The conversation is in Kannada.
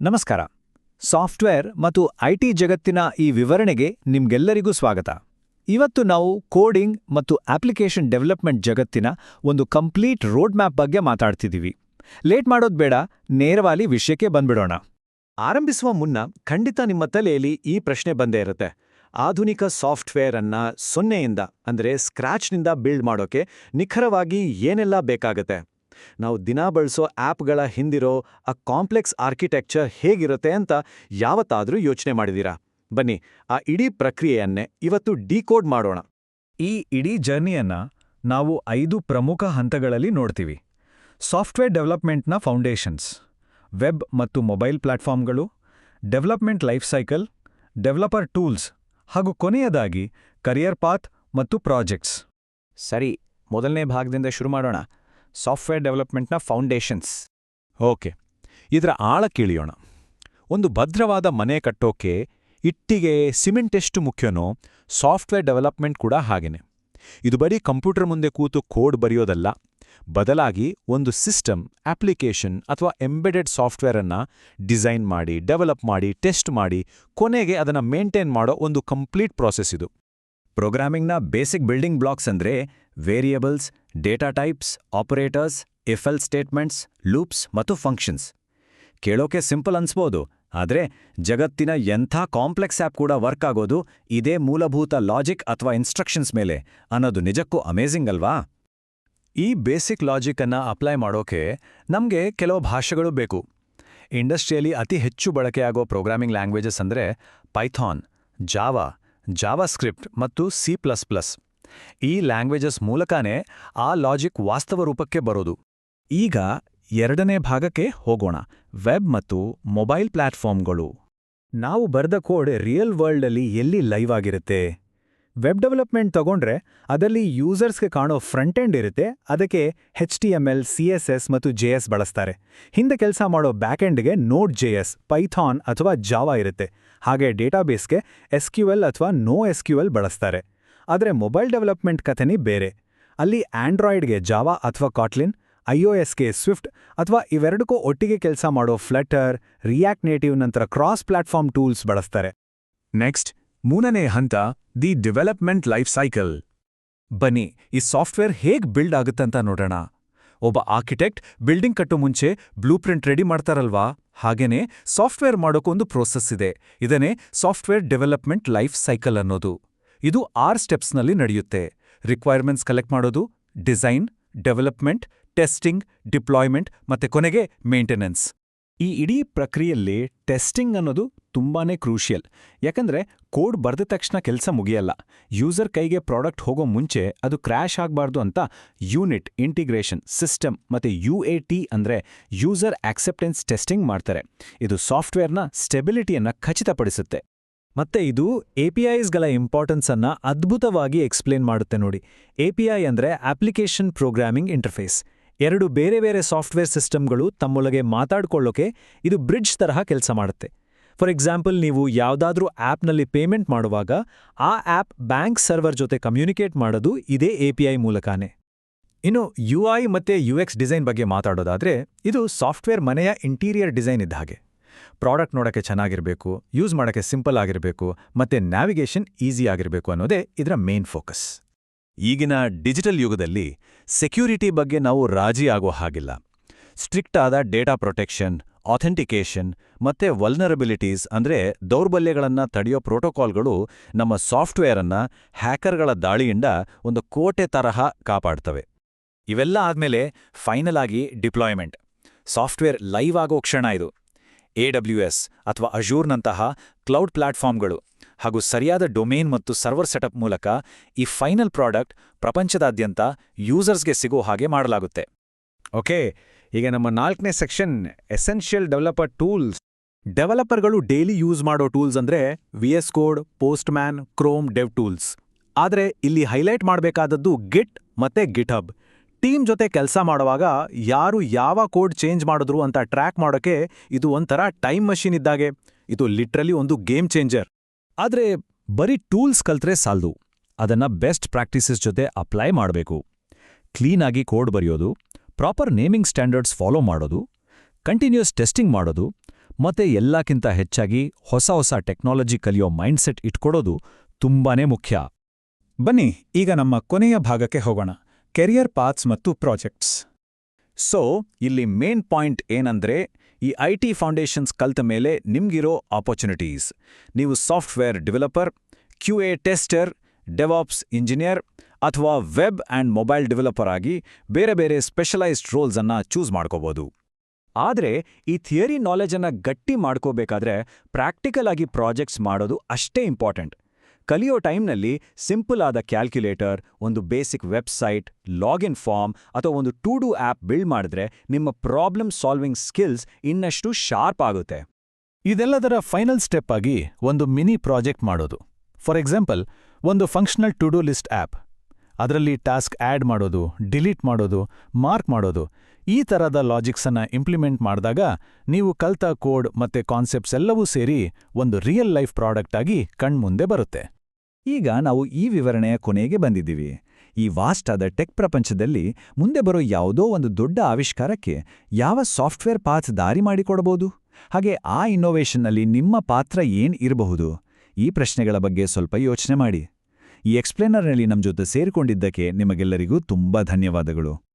ನಮಸ್ಕಾರ. ಸಾಫ್ಟ್ವೇರ್ ಮತ್ತು ಐಟಿ ಜಗತ್ತಿನ ಈ ವಿವರಣೆಗೆ ನಿಮ್ಗೆಲ್ಲರಿಗೂ ಸ್ವಾಗತ. ಇವತ್ತು ನಾವು ಕೋಡಿಂಗ್ ಮತ್ತು ಅಪ್ಲಿಕೇಶನ್ ಡೆವಲಪ್ಮೆಂಟ್ ಜಗತ್ತಿನ ಒಂದು ಕಂಪ್ಲೀಟ್ ರೋಡ್ ಮ್ಯಾಪ್ ಬಗ್ಗೆ ಮಾತಾಡ್ತಿದ್ದೀವಿ. ಲೇಟ್ ಮಾಡೋದು ಬೇಡ, ನೇರವಾಗಿ ವಿಷಯಕ್ಕೆ ಬಂದ್ಬಿಡೋಣ. ಆರಂಭಿಸುವ ಮುನ್ನ ಖಂಡಿತ ನಿಮ್ಮ ತಲೆಯಲ್ಲಿ ಈ ಪ್ರಶ್ನೆ ಬಂದೇ ಇರುತ್ತೆ. ಆಧುನಿಕ ಸಾಫ್ಟ್ವೇರ್ ಅನ್ನ ಸೊನ್ನೆಯಿಂದ ಅಂದರೆ ಸ್ಕ್ರಾಚ್ನಿಂದ ಬಿಲ್ಡ್ ಮಾಡೋಕೆ ನಿಖರವಾಗಿ ಏನೆಲ್ಲ ಬೇಕಾಗತ್ತೆ? ನಾವು ದಿನ ಬಳಸೋ ಆ್ಯಪ್ಗಳ ಹಿಂದಿರೋ ಆ ಕಾಂಪ್ಲೆಕ್ಸ್ ಆರ್ಕಿಟೆಕ್ಚರ್ ಹೇಗಿರುತ್ತೆ ಅಂತ ಯಾವತ್ತಾದರೂ ಯೋಚನೆ ಮಾಡಿದೀರಾ? ಬನ್ನಿ, ಆ ಇಡೀ ಪ್ರಕ್ರಿಯೆಯನ್ನೇ ಇವತ್ತು ಡಿಕೋಡ್ ಮಾಡೋಣ. ಈ ಇಡೀ ಜರ್ನಿಯನ್ನ ನಾವು 5 ಪ್ರಮುಖ ಹಂತಗಳಲ್ಲಿ ನೋಡ್ತೀವಿ. ಸಾಫ್ಟ್ವೇರ್ ಡೆವಲಪ್ಮೆಂಟ್ನ ಫೌಂಡೇಶನ್ಸ್, ವೆಬ್ ಮತ್ತು ಮೊಬೈಲ್ ಪ್ಲಾಟ್ಫಾರ್ಮ್ಗಳು, development life cycle, developer tools ಹಾಗೂ ಕೊನೆಯದಾಗಿ ಕರಿಯರ್ ಪಾತ್ ಮತ್ತು ಪ್ರಾಜೆಕ್ಟ್ಸ್. ಸರಿ, ಮೊದಲನೇ ಭಾಗದಿಂದ ಶುರು ಮಾಡೋಣ. ಸಾಫ್ಟ್ವೇರ್ ಡೆವಲಪ್ಮೆಂಟ್ನ ಫೌಂಡೇಶನ್ಸ್. ಓಕೆ, ಇದರ ಆಳಕ್ಕಿಳಿಯೋಣ. ಒಂದು ಭದ್ರವಾದ ಮನೆ ಕಟ್ಟೋಕೆ ಇಟ್ಟಿಗೆ ಸಿಮೆಂಟ್ ಎಷ್ಟು ಮುಖ್ಯನೋ ಸಾಫ್ಟ್ವೇರ್ ಡೆವಲಪ್ಮೆಂಟ್ ಕೂಡ ಹಾಗೇನೆ. ಇದು ಬರೀ ಕಂಪ್ಯೂಟರ್ ಮುಂದೆ ಕೂತು ಕೋಡ್ ಬರೆಯೋದಲ್ಲ, ಬದಲಾಗಿ ಒಂದು ಸಿಸ್ಟಮ್, ಅಪ್ಲಿಕೇಶನ್ ಅಥವಾ ಎಂಬೆಡೆಡ್ ಸಾಫ್ಟ್ವೇರನ್ನು ಡಿಸೈನ್ ಮಾಡಿ, ಡೆವಲಪ್ ಮಾಡಿ, ಟೆಸ್ಟ್ ಮಾಡಿ, ಕೊನೆಗೆ ಅದನ್ನು ಮೇಂಟೈನ್ ಮಾಡೋ ಒಂದು ಕಂಪ್ಲೀಟ್ ಪ್ರಾಸೆಸ್ ಇದು. ಪ್ರೋಗ್ರಾಮಿಂಗ್ನ ಬೇಸಿಕ್ ಬಿಲ್ಡಿಂಗ್ ಬ್ಲಾಕ್ಸ್ ಅಂದ್ರೆ variables, data types, operators, if else statements, loops ಮತ್ತು ಫಂಕ್ಷನ್ಸ್. ಕೇಳೋಕೆ ಸಿಂಪಲ್ ಅನ್ಸ್ಬೋದು, ಆದರೆ ಜಗತ್ತಿನ ಎಂಥ ಕಾಂಪ್ಲೆಕ್ಸ್ ಆ್ಯಪ್ ಕೂಡ ವರ್ಕ್ ಆಗೋದು ಇದೇ ಮೂಲಭೂತ ಲಾಜಿಕ್ ಅಥವಾ ಇನ್ಸ್ಟ್ರಕ್ಷನ್ಸ್ ಮೇಲೆ ಅನ್ನೋದು ನಿಜಕ್ಕೂ ಅಮೇಜಿಂಗ್ ಅಲ್ವಾ? ಈ ಬೇಸಿಕ್ ಲಾಜಿಕ್ ಅನ್ನ ಅಪ್ಲೈ ಮಾಡೋಕೆ ನಮಗೆ ಕೆಲವು ಭಾಷೆಗಳು ಬೇಕು. ಇಂಡಸ್ಟ್ರಿಯಲ್ಲಿ ಅತಿ ಹೆಚ್ಚು ಬಳಕೆಯಾಗೋ ಪ್ರೋಗ್ರಾಮಿಂಗ್ ಲ್ಯಾಂಗ್ವೇಜಸ್ ಅಂದರೆ ಪೈಥಾನ್, ಜಾವಾ, ಜಾವಾಸ್ಕ್ರಿಪ್ಟ್ ಮತ್ತು C++. ಈ ಲ್ಯಾಂಗ್ವೇಜಸ್ ಮೂಲಕನೇ ಆ ಲಾಜಿಕ್ ವಾಸ್ತವ ರೂಪಕ್ಕೆ ಬರೋದು. ಈಗ ಎರಡನೇ ಭಾಗಕ್ಕೆ ಹೋಗೋಣ, ವೆಬ್ ಮತ್ತು ಮೊಬೈಲ್ ಪ್ಲಾಟ್ಫಾರ್ಮ್ಗಳು. ನಾವು ಬರೆದ ಕೋಡ್ ರಿಯಲ್ ವರ್ಲ್ಡಲ್ಲಿ ಎಲ್ಲಿ ಲೈವ್ ಆಗಿರುತ್ತೆ? ವೆಬ್ ಡೆವಲಪ್ಮೆಂಟ್ ತಗೊಂಡ್ರೆ ಅದರಲ್ಲಿ ಯೂಸರ್ಸ್ಗೆ ಕಾಣೋ ಫ್ರಂಟ್ ಎಂಡ್ ಇರುತ್ತೆ, ಅದಕ್ಕೆ HTML, CSS ಮತ್ತು JS ಬಳಸ್ತಾರೆ. ಹಿಂದೆ ಕೆಲಸ ಮಾಡೋ ಬ್ಯಾಕ್ ಎಂಡ್ಗೆ Node.js, ಪೈಥಾನ್ ಅಥವಾ ಜಾವಾ ಇರುತ್ತೆ. ಹಾಗೆ ಡೇಟಾಬೇಸ್ಗೆ SQL ಅಥವಾ NoSQL ಬಳಸ್ತಾರೆ. ಆದರೆ ಮೊಬೈಲ್ ಡೆವಲಪ್ಮೆಂಟ್ ಕಥೆನೇ ಬೇರೆ. ಅಲ್ಲಿ ಆಂಡ್ರಾಯ್ಡ್ಗೆ ಜಾವಾ ಅಥವಾ ಕಾಟ್ಲಿನ್, iOSಗೆ ಸ್ವಿಫ್ಟ್ ಅಥವಾ ಇವೆರಡಕ್ಕೂ ಒಟ್ಟಿಗೆ ಕೆಲಸ ಮಾಡೋ ಫ್ಲಟರ್, ರಿಯಾಕ್ಟ್ ನೇಟಿವ್ ನಂತರ ಕ್ರಾಸ್ ಪ್ಲಾಟ್ಫಾರ್ಮ್ ಟೂಲ್ಸ್ ಬಳಸ್ತಾರೆ. ನೆಕ್ಸ್ಟ್, ಮೂರನೇ ಹಂತ, ದಿ ಡೆವಲಪ್ಮೆಂಟ್ ಲೈಫ್ ಸೈಕಲ್. ಬನ್ನಿ, ಈ ಸಾಫ್ಟ್ವೇರ್ ಹೇಗ್ ಬಿಲ್ಡ್ ಆಗುತ್ತಂತ ನೋಡೋಣ. ಒಬ್ಬ ಆರ್ಕಿಟೆಕ್ಟ್ ಬಿಲ್ಡಿಂಗ್ ಕಟ್ಟೋ ಮುಂಚೆ ಬ್ಲೂಪ್ರಿಂಟ್ ರೆಡಿ ಮಾಡ್ತಾರಲ್ವಾ, ಹಾಗೇನೆ ಸಾಫ್ಟ್ವೇರ್ ಮಾಡೋಕೊಂದು ಪ್ರೋಸೆಸ್ ಇದೆ. ಇದನ್ನೇ ಸಾಫ್ಟ್ವೇರ್ ಡೆವಲಪ್ಮೆಂಟ್ ಲೈಫ್ ಸೈಕಲ್ ಅನ್ನೋದು. ಇದು 6 ಸ್ಟೆಪ್ಸ್ನಲ್ಲಿ ನಡೆಯುತ್ತೆ. ರಿಕ್ವೈರ್ಮೆಂಟ್ಸ್ ಕಲೆಕ್ಟ್ ಮಾಡೋದು, ಡಿಸೈನ್, ಡೆವಲಪ್ಮೆಂಟ್, ಟೆಸ್ಟಿಂಗ್, ಡಿಪ್ಲಾಯ್ಮೆಂಟ್ ಮತ್ತೆ ಕೊನೆಗೆ ಮೇಂಟೆನೆನ್ಸ್. ಈ ಇಡೀ ಪ್ರಕ್ರಿಯೆಯಲ್ಲಿ ಟೆಸ್ಟಿಂಗ್ ಅನ್ನೋದು ತುಂಬಾನೇ ಕ್ರೂಷಿಯಲ್. ಯಾಕಂದ್ರೆ ಕೋಡ್ ಬರೆದ ತಕ್ಷಣ ಕೆಲಸ ಮುಗಿಯಲ್ಲ. ಯೂಸರ್ ಕೈಗೆ ಪ್ರಾಡಕ್ಟ್ ಹೋಗೋ ಮುಂಚೆ ಅದು ಕ್ರ್ಯಾಶ್ ಆಗಬಾರ್ದು ಅಂತ ಯೂನಿಟ್, ಇಂಟಿಗ್ರೇಷನ್, ಸಿಸ್ಟಮ್ ಮತ್ತೆ UAT ಅಂದ್ರೆ ಯೂಸರ್ ಆಕ್ಸೆಪ್ಟೆನ್ಸ್ ಟೆಸ್ಟಿಂಗ್ ಮಾಡ್ತಾರೆ. ಇದು ಸಾಫ್ಟ್ವೇರ್ನ ಸ್ಟೆಬಿಲಿಟಿಯನ್ನ ಖಚಿತಪಡಿಸುತ್ತೆ. ಮತ್ತೆ ಇದು APIsಗಳ ಇಂಪಾರ್ಟೆನ್ಸ್ ಅನ್ನ ಅದ್ಭುತವಾಗಿ ಎಕ್ಸ್ಪ್ಲೇನ್ ಮಾಡುತ್ತೆ ನೋಡಿ. API ಅಂದ್ರೆ ಅಪ್ಲಿಕೇಶನ್ ಪ್ರೋಗ್ರಾಮಿಂಗ್ ಇಂಟರ್ಫೇಸ್. 2 ಬೇರೆ ಬೇರೆ ಸಾಫ್ಟ್ವೇರ್ ಸಿಸ್ಟಮ್ಗಳು ತಮ್ಮೊಳಗೆ ಮಾತಾಡ್ಕೊಳ್ಳೋಕೆ ಇದು ಬ್ರಿಡ್ಜ್ ತರಹ ಕೆಲಸ ಮಾಡುತ್ತೆ. ಫಾರ್ ಎಕ್ಸಾಂಪಲ್, ನೀವು ಯಾವುದಾದ್ರೂ ಆ್ಯಪ್ನಲ್ಲಿ ಪೇಮೆಂಟ್ ಮಾಡುವಾಗ ಆ ಆ್ಯಪ್ ಬ್ಯಾಂಕ್ ಸರ್ವರ್ ಜೊತೆ ಕಮ್ಯುನಿಕೇಟ್ ಮಾಡೋದು ಇದೇ API ಮೂಲಕನೇ. ಇನ್ನು UI ಮತ್ತೆ UX ಡಿಸೈನ್ ಬಗ್ಗೆ ಮಾತಾಡೋದಾದ್ರೆ, ಇದು ಸಾಫ್ಟ್ವೇರ್ ಮನೆಯ ಇಂಟೀರಿಯರ್ ಡಿಸೈನ್ ಇದ್ದ ಹಾಗೆ. ಪ್ರಾಡಕ್ಟ್ ನೋಡೋಕ್ಕೆ ಚೆನ್ನಾಗಿರಬೇಕು, ಯೂಸ್ ಮಾಡೋಕ್ಕೆ ಸಿಂಪಲ್ ಆಗಿರಬೇಕು, ಮತ್ತೆ ನ್ಯಾವಿಗೇಷನ್ ಈಸಿ ಆಗಿರಬೇಕು ಅನ್ನೋದೇ ಇದರ ಮೇನ್ ಫೋಕಸ್. ಈಗಿನ ಡಿಜಿಟಲ್ ಯುಗದಲ್ಲಿ ಸೆಕ್ಯೂರಿಟಿ ಬಗ್ಗೆ ನಾವು ರಾಜಿ ಆಗೋ ಹಾಗಿಲ್ಲ. ಸ್ಟ್ರಿಕ್ಟ್ ಆದ ಡೇಟಾ ಪ್ರೊಟೆಕ್ಷನ್, ಅಥೆಂಟಿಕೇಷನ್ ಮತ್ತೆ ವಲ್ನರಬಿಲಿಟೀಸ್ ಅಂದ್ರೆ ದೌರ್ಬಲ್ಯಗಳನ್ನು ತಡೆಯೋ ಪ್ರೋಟೋಕಾಲ್ಗಳು ನಮ್ಮ ಸಾಫ್ಟ್ವೇರನ್ನ ಹ್ಯಾಕರ್ಗಳ ದಾಳಿಯಿಂದ ಒಂದು ಕೋಟೆ ತರಹ ಕಾಪಾಡ್ತವೆ. ಇವೆಲ್ಲ ಆದ್ಮೇಲೆ ಫೈನಲ್ ಆಗಿ ಡಿಪ್ಲಾಯ್ಮೆಂಟ್. ಸಾಫ್ಟ್ವೇರ್ ಲೈವ್ ಆಗೋ ಕ್ಷಣ ಇದು. AWS ಅಥವಾ ಅಜೂರ್ನಂತಹ ಕ್ಲೌಡ್ ಪ್ಲಾಟ್ಫಾರ್ಮ್ಗಳು ಹಾಗೂ ಸರಿಯಾದ ಡೊಮೇನ್ ಮತ್ತು ಸರ್ವರ್ ಸೆಟಪ್ ಮೂಲಕ ಈ ಫೈನಲ್ ಪ್ರಾಡಕ್ಟ್ ಪ್ರಪಂಚದಾದ್ಯಂತ ಯೂಸರ್ಸ್ಗೆ ಸಿಗೋ ಹಾಗೆ ಮಾಡಲಾಗುತ್ತೆ. ಓಕೆ, ಈಗ ನಮ್ಮ 4ನೇ ಸೆಕ್ಷನ್, ಎಸೆನ್ಷಿಯಲ್ ಡೆವಲಪರ್ ಟೂಲ್ಸ್. ಡೆವಲಪರ್ಗಳು ಡೈಲಿ ಯೂಸ್ ಮಾಡೋ ಟೂಲ್ಸ್ ಅಂದ್ರೆ VS code, Postman, Chrome dev tools. ಆದರೆ ಇಲ್ಲಿ ಹೈಲೈಟ್ ಮಾಡಬೇಕಾದದ್ದು ಗಿಟ್ ಮತ್ತೆ ಗಿಟ್ಹಬ್. ಟೀಮ್ ಜೊತೆ ಕೆಲಸ ಮಾಡುವಾಗ ಯಾರು ಯಾವ ಕೋಡ್ ಚೇಂಜ್ ಮಾಡಿದ್ರು ಅಂತ ಟ್ರ್ಯಾಕ್ ಮಾಡೋಕೆ ಇದು ಒಂಥರ ಟೈಮ್ ಮಷೀನ್ ಇದ್ದಾಗೆ. ಇದು ಲಿಟ್ರಲಿ ಒಂದು ಗೇಮ್ ಚೇಂಜರ್. ಆದರೆ ಬರೀ ಟೂಲ್ಸ್ ಕಲ್ತ್ರೆ ಸಾಲ್ದು, ಅದನ್ನ ಬೆಸ್ಟ್ ಪ್ರಾಕ್ಟೀಸಸ್ ಜೊತೆ ಅಪ್ಲೈ ಮಾಡಬೇಕು. ಕ್ಲೀನಾಗಿ ಕೋಡ್ ಬರೆಯೋದು, ಪ್ರಾಪರ್ ನೇಮಿಂಗ್ ಸ್ಟ್ಯಾಂಡರ್ಡ್ಸ್ ಫಾಲೋ ಮಾಡೋದು, ಕಂಟಿನ್ಯೂಸ್ ಟೆಸ್ಟಿಂಗ್ ಮಾಡೋದು ಮತ್ತೆ ಎಲ್ಲಕ್ಕಿಂತ ಹೆಚ್ಚಾಗಿ ಹೊಸ ಟೆಕ್ನಾಲಜಿ ಕಲಿಯೋ ಮೈಂಡ್ಸೆಟ್ ಇಟ್ಕೊಡೋದು ತುಂಬಾನೇ ಮುಖ್ಯ. ಬನ್ನಿ ಈಗ ನಮ್ಮ ಕೊನೆಯ ಭಾಗಕ್ಕೆ ಹೋಗೋಣ, ಕೆರಿಯರ್ ಪಾತ್ಸ್ ಮತ್ತು ಪ್ರಾಜೆಕ್ಟ್ಸ್. ಇಲ್ಲಿ ಮೇನ್ ಪಾಯಿಂಟ್ ಏನಂದ್ರೆ, ಈ IT ಫೌಂಡೇಶನ್ಸ್ ಕಲ್ತ ಮೇಲೆ ನಿಮ್ಗಿರೋ ಆಪರ್ಚುನಿಟೀಸ್. ನೀವು software developer, QA tester, DevOps engineer ಅಥವಾ ವೆಬ್ ಆ್ಯಂಡ್ ಮೊಬೈಲ್ ಡೆವಲಪರ್ ಆಗಿ ಬೇರೆ ಬೇರೆ ಸ್ಪೆಷಲೈಸ್ಡ್ ರೋಲ್ಸ್ ಅನ್ನ ಚೂಸ್ ಮಾಡ್ಕೋಬಹುದು. ಆದ್ರೆ ಈ ಥಿಯರಿ ನಾಲೆಜನ್ನ ಗಟ್ಟಿ ಮಾಡ್ಕೋಬೇಕಾದ್ರೆ ಪ್ರಾಕ್ಟಿಕಲ್ ಆಗಿ ಪ್ರಾಜೆಕ್ಟ್ಸ್ ಮಾಡೋದು ಅಷ್ಟೇ ಇಂಪಾರ್ಟೆಂಟ್. ಕಲಿಯೋ ಟೈಮ್ನಲ್ಲಿ ಸಿಂಪಲ್ ಆದ ಕ್ಯಾಲ್ಕ್ಯುಲೇಟರ್, ಒಂದು ಬೇಸಿಕ್ ವೆಬ್ಸೈಟ್, ಲಾಗಿನ್ ಫಾರ್ಮ್ ಅಥವಾ ಒಂದು ಟು ಡೂ ಆ್ಯಪ್ ಬಿಲ್ಡ್ ಮಾಡಿದ್ರೆ ನಿಮ್ಮ ಪ್ರಾಬ್ಲಮ್ ಸಾಲ್ವಿಂಗ್ ಸ್ಕಿಲ್ಸ್ ಇನ್ನಷ್ಟು ಶಾರ್ಪ್ ಆಗುತ್ತೆ. ಇದೆಲ್ಲದರ ಫೈನಲ್ ಸ್ಟೆಪ್ ಆಗಿ ಒಂದು ಮಿನಿ ಪ್ರಾಜೆಕ್ಟ್ ಮಾಡೋದು. ಫಾರ್ ಎಕ್ಸಾಂಪಲ್, ಒಂದು functional to do list app. ಅದರಲ್ಲಿ ಟಾಸ್ಕ್ ಆ್ಯಡ್ ಮಾಡೋದು, ಡಿಲೀಟ್ ಮಾಡೋದು, ಮಾರ್ಕ್ ಮಾಡೋದು, ಈ ಥರದ ಲಾಜಿಕ್ಸನ್ನ ಇಂಪ್ಲಿಮೆಂಟ್ ಮಾಡಿದಾಗ ನೀವು ಕಲ್ತ ಕೋಡ್ ಮತ್ತೆ ಕಾನ್ಸೆಪ್ಟ್ಸ್ ಎಲ್ಲವೂ ಸೇರಿ ಒಂದು ರಿಯಲ್ ಲೈಫ್ ಪ್ರಾಡಕ್ಟ್ ಆಗಿ ಕಣ್ಮುಂದೆ ಬರುತ್ತೆ. ಈಗ ನಾವು ಈ ವಿವರಣೆಯ ಕೊನೆಗೆ ಬಂದಿದ್ದೀವಿ. ಈ ವಾಸ್ಟ್ ಆದ ಟೆಕ್ ಪ್ರಪಂಚದಲ್ಲಿ ಮುಂದೆ ಬರೋ ಯಾವುದೋ ಒಂದು ದೊಡ್ಡ ಆವಿಷ್ಕಾರಕ್ಕೆ ಯಾವ ಸಾಫ್ಟ್ವೇರ್ ಪಾತ್ ದಾರಿ ಮಾಡಿಕೊಡಬಹುದು? ಹಾಗೆ ಆ ಇನ್ನೋವೇಷನ್ನಲ್ಲಿ ನಿಮ್ಮ ಪಾತ್ರ ಏನ್ ಇರಬಹುದು? ಈ ಪ್ರಶ್ನೆಗಳ ಬಗ್ಗೆ ಸ್ವಲ್ಪ ಯೋಚನೆ ಮಾಡಿ. ಈ ಎಕ್ಸ್ಪ್ಲೇನರ್ನಲ್ಲಿ ನಮ್ಮ ಜೊತೆ ಸೇರಿಕೊಂಡಿದ್ದಕ್ಕೆ ನಿಮಗೆಲ್ಲರಿಗೂ ತುಂಬಾ ಧನ್ಯವಾದಗಳು.